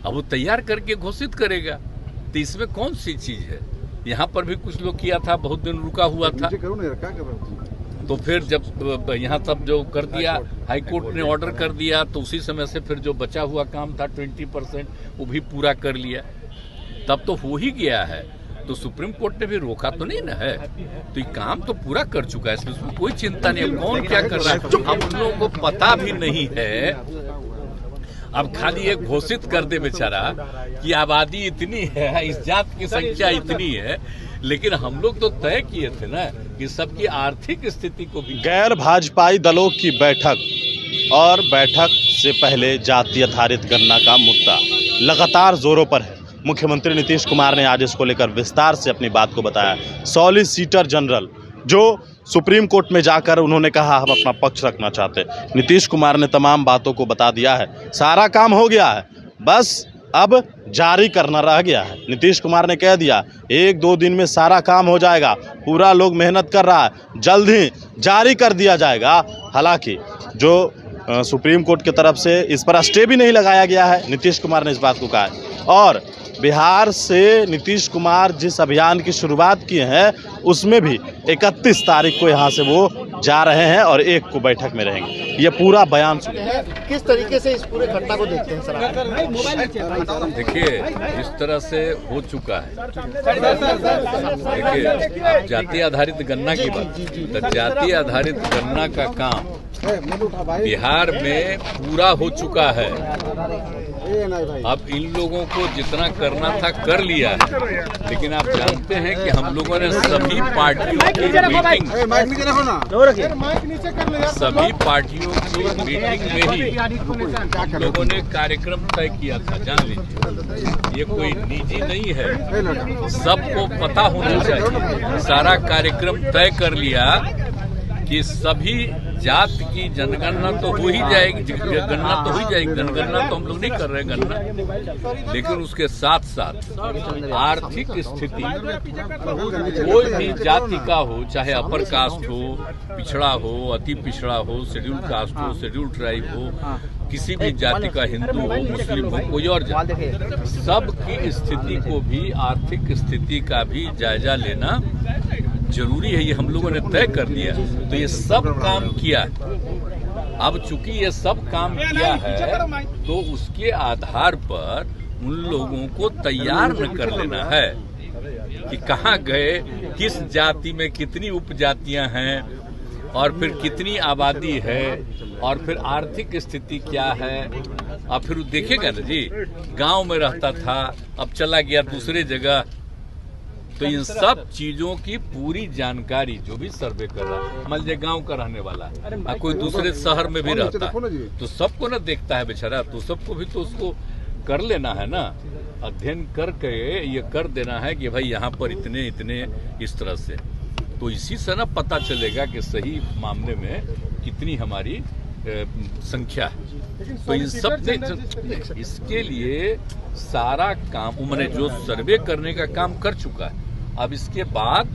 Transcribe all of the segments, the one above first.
अब वो तैयार करके घोषित करेगा, तो इसमें कौन सी चीज है। यहाँ पर भी कुछ लोग किया था, बहुत दिन रुका हुआ था, तो फिर जब यहाँ सब जो कर दिया, हाई कोर्ट ने ऑर्डर कर दिया, तो उसी समय से फिर जो बचा हुआ काम था 20% वो भी पूरा कर लिया, तब तो हो ही गया है। तो सुप्रीम कोर्ट ने भी रोका तो नहीं ना है, तो ये काम तो पूरा कर चुका है, इसमें कोई चिंता नहीं है। कौन क्या कर रहा है हम लोगों को पता भी नहीं है। अब खाली ये घोषित कर दे बेचारा कि आबादी इतनी है, इस जात की संख्या इतनी है, लेकिन हम लोग तो तय किए थे ना कि सबकी आर्थिक स्थिति को भी। गैर भाजपाई दलों की बैठक और बैठक से पहले जाति आधारित गणना का मुद्दा लगातार जोरों पर है। मुख्यमंत्री नीतीश कुमार ने आज इसको लेकर विस्तार से अपनी बात को बताया। सॉलिसिटर जनरल जो सुप्रीम कोर्ट में जाकर उन्होंने कहा हम अपना पक्ष रखना चाहते हैं। नीतीश कुमार ने तमाम बातों को बता दिया है, सारा काम हो गया है, बस अब जारी करना रह गया है। नीतीश कुमार ने कह दिया 1-2 दिन में सारा काम हो जाएगा, पूरा लोग मेहनत कर रहा है, जल्द ही जारी कर दिया जाएगा। हालांकि जो सुप्रीम कोर्ट की तरफ से इस पर स्टे भी नहीं लगाया गया है, नीतीश कुमार ने इस बात को कहा है। और बिहार से नीतीश कुमार जिस अभियान की शुरुआत किए हैं उसमें भी 31 तारीख को यहाँ से वो जा रहे हैं और 1 को बैठक में रहेंगे। ये पूरा बयान सुनिए। किस तरीके से इस पूरे घटना को देखते हैं सर? देखिए जिस तरह से हो चुका है, देखिए जाति आधारित गणना की बात, तो जाति आधारित गणना का काम बिहार में पूरा हो चुका है। अब इन लोगों को जितना करना था कर लिया है, लेकिन आप जानते हैं कि हम लोगों ने सभी पार्टियों की मीटिंग में ही लोगों ने कार्यक्रम तय किया था। जान लीजिए ये कोई निजी नहीं है, सबको पता होना चाहिए। सारा कार्यक्रम तय कर लिया कि सभी जात की जनगणना तो हो ही जाएगी, गणना तो हो ही जाएगी। जनगणना तो हम लोग नहीं कर रहे हैं गणना, लेकिन उसके साथ साथ आर्थिक स्थिति कोई भी जाति का हो, चाहे अपर कास्ट हो, पिछड़ा हो, अति पिछड़ा हो, शेड्यूल कास्ट हो, शेड्यूल ट्राइब हो, किसी भी जाति का, हिंदू हो, मुस्लिम हो, कोई और जाति, सबकी स्थिति को भी, आर्थिक स्थिति का भी जायजा लेना जरूरी है। ये हम लोगों ने तय कर दिया, तो ये सब काम किया। अब चूंकि ये सब काम किया है, तो उसके आधार पर उन लोगों को तैयार न कर लेना है कि कहाँ गए, किस जाति में कितनी उपजातियां हैं, और फिर कितनी आबादी है, और फिर आर्थिक स्थिति क्या है। और फिर देखेगा ना जी, गांव में रहता था, अब चला गया दूसरे जगह, तो इन सब चीजों की पूरी जानकारी जो भी सर्वे कर रहा है, मान लीजिए गांव का रहने वाला है, कोई दूसरे शहर में भी रहता है, तो सबको ना देखता है बेचारा, तो सबको भी तो उसको कर लेना है ना, अध्ययन करके ये कर देना है कि भाई यहाँ पर इतने इतने इस तरह से, तो इसी से ना पता चलेगा कि सही मामले में कितनी हमारी संख्या है। तो इन सब इसके लिए सारा काम उन्होंने जो सर्वे करने का काम कर चुका है। अब इसके बाद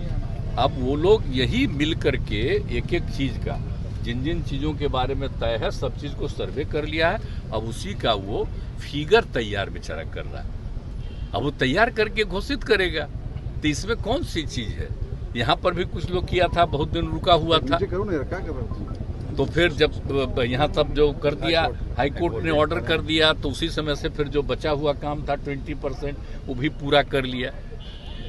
अब वो लोग यही मिल करके एक एक चीज का, जिन जिन चीजों के बारे में तय है, सब चीज को सर्वे कर लिया है। अब उसी का वो फिगर तैयार बेचारा कर रहा है, अब वो तैयार करके घोषित करेगा, तो इसमें कौन सी चीज है। यहाँ पर भी कुछ लोग किया था, बहुत दिन रुका हुआ था, तो फिर जब यहाँ सब जो कर दिया, हाई कोर्ट ने ऑर्डर कर दिया, तो उसी समय से फिर जो बचा हुआ काम था 20% वो भी पूरा कर लिया,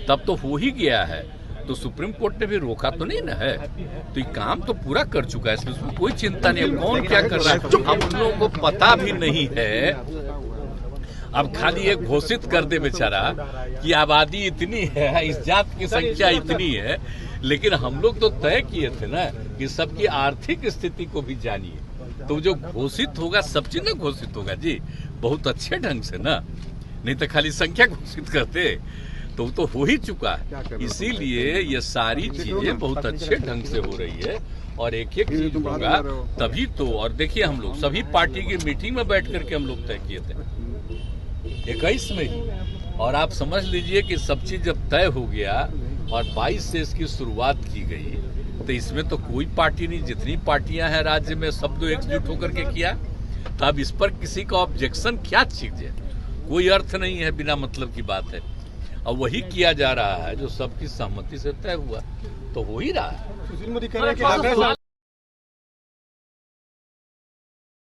तब तो हो ही गया है। तो सुप्रीम कोर्ट ने भी रोका तो नहीं ना है, तो ये काम तो पूरा कर चुका है, इसमें कोई चिंता नहीं है। कौन क्या कर रहा है हम लोगों को पता भी नहीं है। अब खाली ये घोषित कर दे बेचारा कि आबादी इतनी है, इस जात की संख्या इतनी है, लेकिन हम लोग तो तय किए थे ना कि सबकी आर्थिक स्थिति को भी जानिए। तो जो घोषित होगा, सब चीज ना घोषित होगा जी, बहुत अच्छे ढंग से ना, नहीं तो खाली संख्या घोषित करते तो हो ही चुका है। इसीलिए ये सारी चीजें बहुत अच्छे ढंग से हो रही है, और एक एक चीज होगा तभी तो। और देखिए हम लोग सभी पार्टी की मीटिंग में बैठ करके हम लोग तय किए थे 21 में ही, और आप समझ लीजिए कि सब चीज जब तय हो गया और 22 से इसकी शुरुआत की गई, तो इसमें तो कोई पार्टी नहीं, जितनी पार्टियां हैं राज्य में सब लोग एकजुट होकर के किया। तो अब इस पर किसी का ऑब्जेक्शन क्या चीज है, कोई अर्थ नहीं है, बिना मतलब की बात है। अब वही किया जा रहा है जो सबकी सहमति से तय हुआ, तो हो ही रहा है। सुशील मोदी कह रहे हैं कि